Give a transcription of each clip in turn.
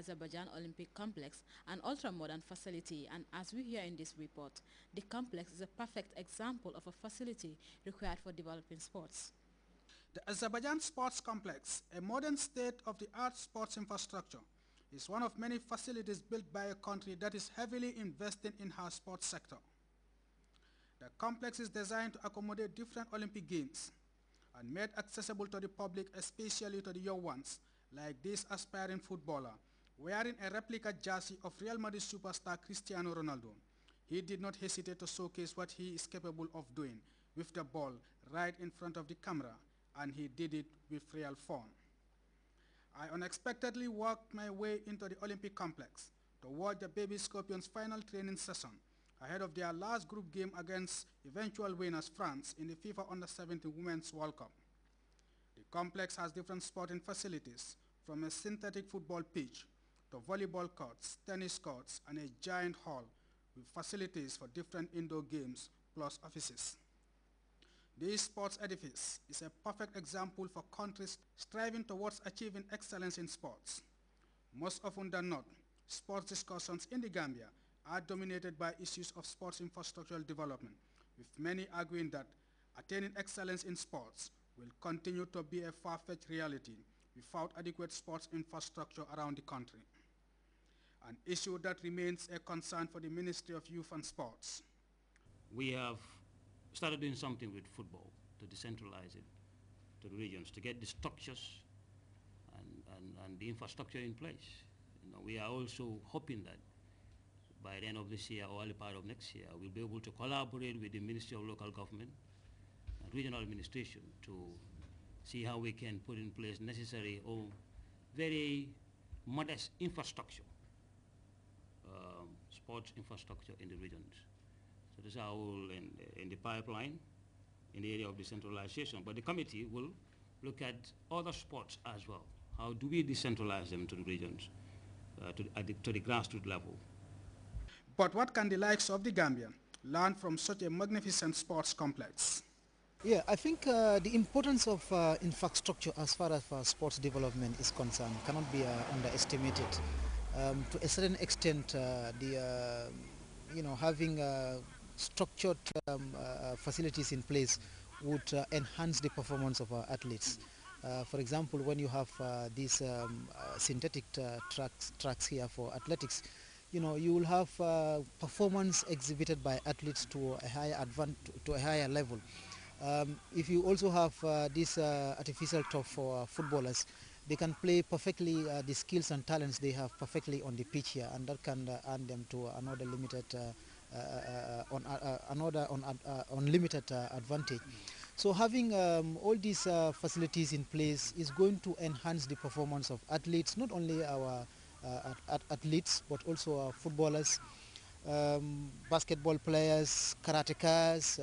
Azerbaijan Olympic Complex an ultra-modern facility, and as we hear in this report, the complex is a perfect example of a facility required for developing sports. The Azerbaijan Sports Complex, a modern state-of-the-art sports infrastructure, is one of many facilities built by a country that is heavily investing in her sports sector. The complex is designed to accommodate different Olympic Games and made accessible to the public, especially to the young ones, like this aspiring footballer, wearing a replica jersey of Real Madrid superstar Cristiano Ronaldo. He did not hesitate to showcase what he is capable of doing with the ball right in front of the camera, and he did it with real fun. I unexpectedly worked my way into the Olympic complex to watch the Baby Scorpions' final training session ahead of their last group game against eventual winners France in the FIFA Under-17 Women's World Cup. The complex has different sporting facilities, from a synthetic football pitch to volleyball courts, tennis courts, and a giant hall with facilities for different indoor games plus offices. This sports edifice is a perfect example for countries striving towards achieving excellence in sports. Most often than not, sports discussions in the Gambia are dominated by issues of sports infrastructural development, with many arguing that attaining excellence in sports will continue to be a far-fetched reality without adequate sports infrastructure around the country, an issue that remains a concern for the Ministry of Youth and Sports. We have started doing something with football to decentralize it to the regions, to get the structures and the infrastructure in place. We are also hoping that by the end of this year or early part of next year, we'll be able to collaborate with the Ministry of Local Government and Regional Administration to see how we can put in place necessary or very modest infrastructure, sports infrastructure in the regions. So this is all in the pipeline in the area of decentralization. But the committee will look at other sports as well. How do we decentralize them to the regions, to the grassroots level? But what can the likes of the Gambia learn from such a magnificent sports complex? Yeah, I think the importance of infrastructure as far as sports development is concerned cannot be underestimated. To a certain extent, having structured facilities in place would enhance the performance of our athletes. For example, when you have these synthetic tracks here for athletics, you will have performance exhibited by athletes to a higher level. If you also have this artificial turf for footballers, they can play perfectly the skills and talents they have perfectly on the pitch here, and that can earn them to another unlimited advantage. So having all these facilities in place is going to enhance the performance of athletes, not only our athletes but also our footballers, basketball players, karatekas,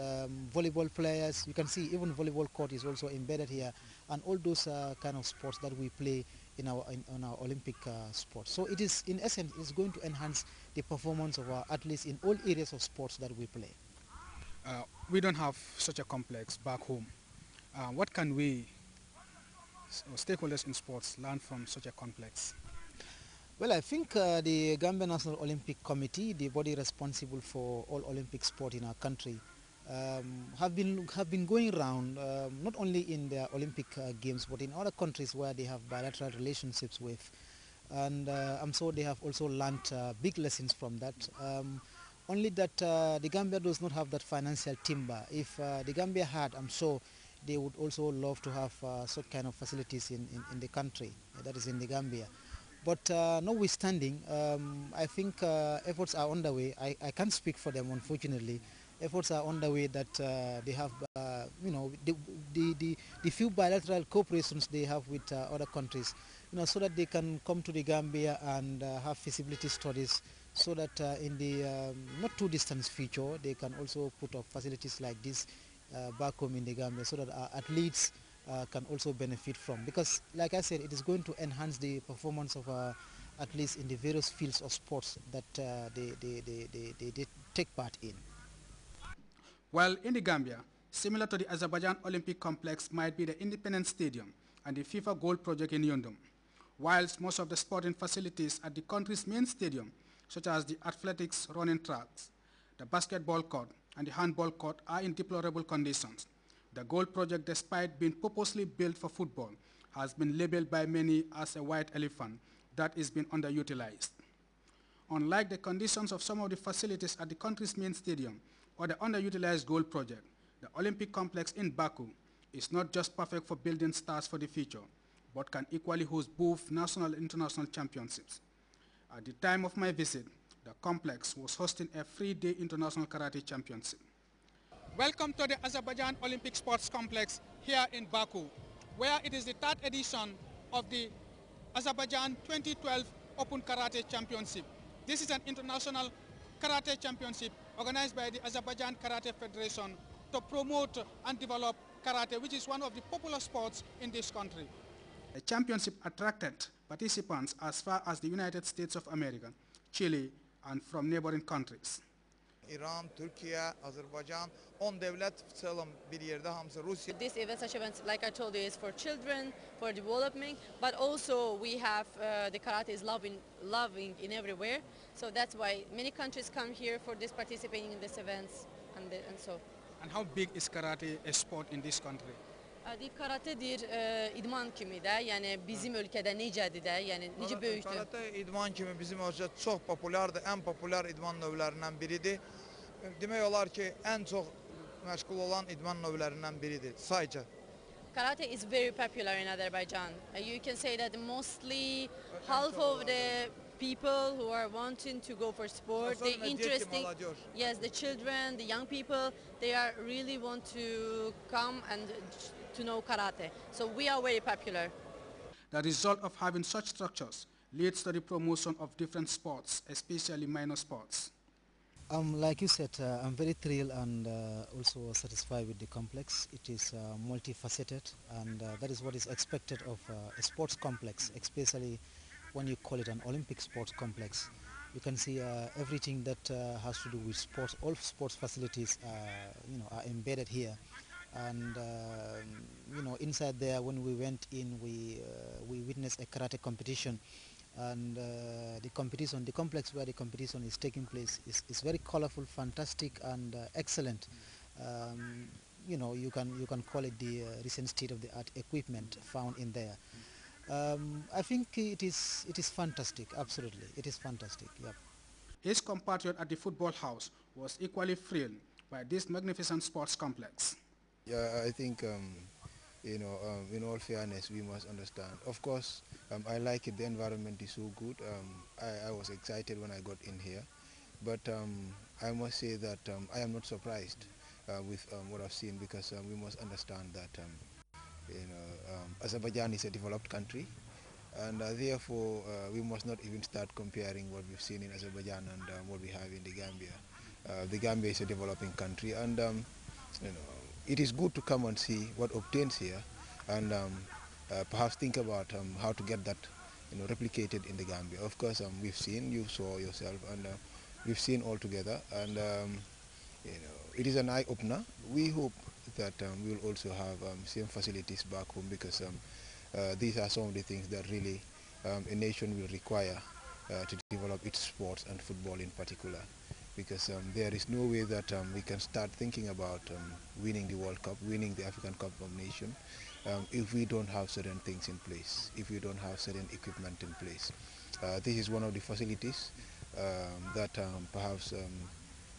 volleyball players. You can see even volleyball court is also embedded here, and all those kind of sports that we play in our Olympic sports. So it is, in essence, it's going to enhance the performance of our athletes in all areas of sports that we play. We don't have such a complex back home. What can we, stakeholders in sports, learn from such a complex? Well, I think the Gambia National Olympic Committee, the body responsible for all Olympic sport in our country, have been going around not only in the Olympic Games but in other countries where they have bilateral relationships with, and I'm sure they have also learned big lessons from that. Only that the Gambia does not have that financial timber. If the Gambia had, I'm sure they would also love to have such kind of facilities in the country, that is in the Gambia. But notwithstanding, I think efforts are underway. I can't speak for them, unfortunately. Efforts are underway that they have, the few bilateral cooperations they have with other countries, so that they can come to the Gambia and have feasibility studies, so that in the not too distant future, they can also put up facilities like this back home in the Gambia, so that our athletes can also benefit from, because like I said, it is going to enhance the performance of athletes in the various fields of sports that they take part in. Well, in the Gambia, similar to the Azerbaijan Olympic Complex might be the Independence Stadium and the FIFA Gold Project in Yundum. whilst most of the sporting facilities at the country's main stadium, such as the athletics running tracks, the basketball court, and the handball court are in deplorable conditions. The gold project, despite being purposely built for football, has been labeled by many as a white elephant that is being underutilized. Unlike the conditions of some of the facilities at the country's main stadium or the underutilized gold project, the Olympic complex in Baku is not just perfect for building stars for the future, but can equally host both national and international championships. At the time of my visit, the complex was hosting a 3-day international karate championship. Welcome to the Azerbaijan Olympic Sports Complex here in Baku, where it is the 3rd edition of the Azerbaijan 2012 Open Karate Championship. This is an international karate championship organized by the Azerbaijan Karate Federation to promote and develop karate, which is one of the popular sports in this country. The championship attracted participants as far as the United States of America, Chile, and from neighboring countries. İran, Türkiye, Azerbaycan, 10 devlet sayalım bir yerde hamısı Rusya. This event, such events, like I told you, is for children, for development, but also we have the karate is loving in everywhere. So that's why many countries come here for this participating in these events and so. And how big is karate a sport in this country? Karatedir idman kimi də, yəni bizim ölkədə necədir də, yəni necə böyükdür? Karate idman kimi bizim ölkədə çox populyardır, ən populyar idman növlərindən biridir. Demək olar ki, ən çox məşğul olan idman növlərindən biridir, sayca. Karate is very popular in Azerbaijan. You can say that mostly half of the people who are wanting to go for sport, they interesting. Yes, the children, the young people, they are really want to come and to know karate. So we are very popular. The result of having such structures leads to the promotion of different sports, especially minor sports. Like you said, I'm very thrilled and also satisfied with the complex. It is multifaceted, and that is what is expected of a sports complex, especially when you call it an Olympic sports complex. You can see everything that has to do with sports. All sports facilities, are embedded here. And inside there, when we went in, we witnessed a karate competition. And the complex where the competition is taking place is very colorful, fantastic, and excellent. You can call it the recent state-of-the-art equipment found in there. I think it is fantastic. Absolutely, it is fantastic. Yep. His compatriot at the football house was equally thrilled by this magnificent sports complex. Yeah, I think in all fairness, we must understand. Of course, I like it. The environment is so good. I was excited when I got in here, but I must say that I am not surprised with what I've seen, because we must understand that Azerbaijan is a developed country, and therefore we must not even start comparing what we've seen in Azerbaijan and what we have in the Gambia. The Gambia is a developing country, and it is good to come and see what obtains here, and perhaps think about how to get that replicated in the Gambia. Of course, we've seen, you saw yourself, and we've seen all together, and it is an eye-opener. We hope that we will also have same facilities back home, because these are some of the things that really a nation will require to develop its sports, and football in particular, because there is no way that we can start thinking about winning the World Cup, winning the African Cup of Nations, if we don't have certain things in place, if we don't have certain equipment in place. This is one of the facilities that perhaps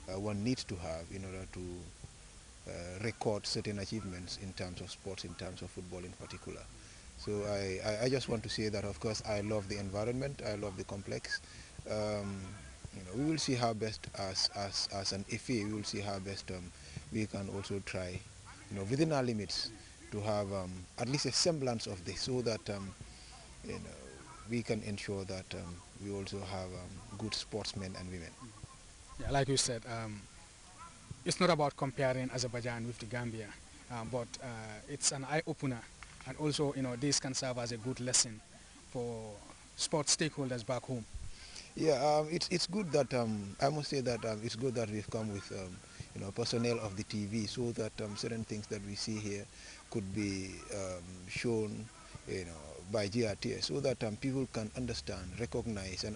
one needs to have in order to record certain achievements in terms of sports, in terms of football in particular. So I just want to say that, of course, I love the environment, I love the complex. We will see how best, as an FA, we will see how best we can also try, within our limits, to have at least a semblance of this, so that we can ensure that we also have good sportsmen and women. Yeah, like you said, it's not about comparing Azerbaijan with the Gambia, but it's an eye-opener, and also this can serve as a good lesson for sports stakeholders back home. Yeah, it's good that I must say that it's good that we've come with personnel of the TV, so that certain things that we see here could be shown by GRTS so that people can understand, recognize, and